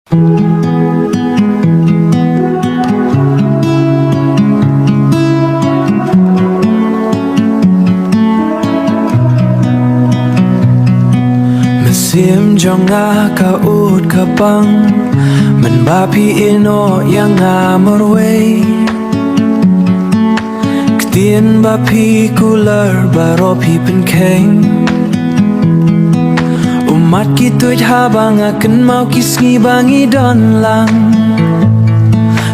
Sim jonga ka ut ka pang man ba pi ino yang amorway Ktien ba pi cooler baro pi pen keng Umat kitut habang akan mau kisngi bangi don lang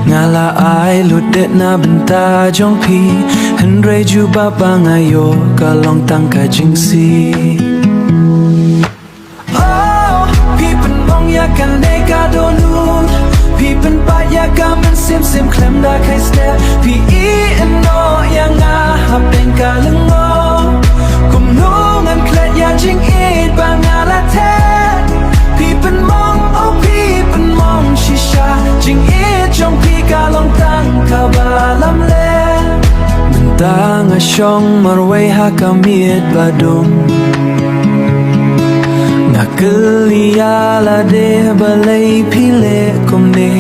Ngala ai ludet na benta jong pi Henre juba bangayo kalong tangka jingsi Kan neka donut Pipen paya gamen sim klem da kai step Pi eno yang ahap engka lengo Kum nungan klet ya jing it bangala tet Pipen mong oh pipen mong shisha Jing it jong pi kalong tang kabalam le Bentang asyong marway hakamit badung Kelia la de balai pile komne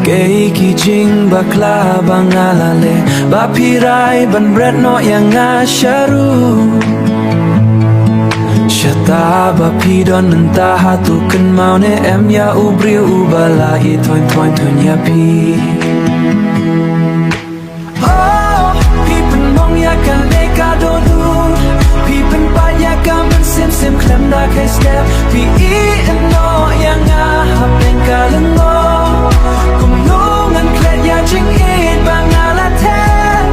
Kei ki jing bakla bangalale Bapirai ban bread no yang asharu Shata bapi don entah hatu ken mau ne em ya ubri ubala I toin tunya pi Oh pipen mong ya kan neka dodut Pipen pa ya gamen sim klem da kai step Pi eno yang ahap engka lengo Kum nungan klet ya jing it bangala tet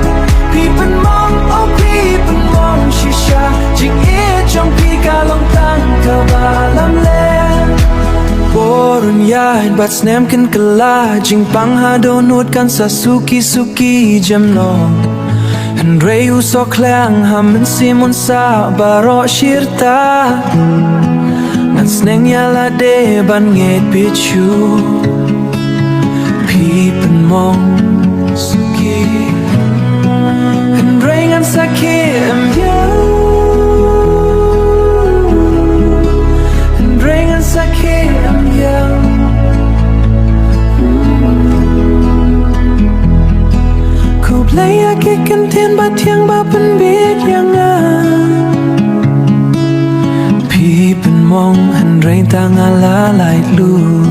Pipen mong oh pipen mong shisha Jing it jong pi kalong tang kabalam le Porun ya bat snem ken kela Jing pang ha donut kan sa suki jam no Henry usok klang hamen simon sa baro shirta Nan sneng yala de ban nget pichu Pipen mong suki Henry ngan saki emyau Henry ngan saki emyau Playa ke kenten bat yang bapen bit yang Pipen mong han rain tang ala light lu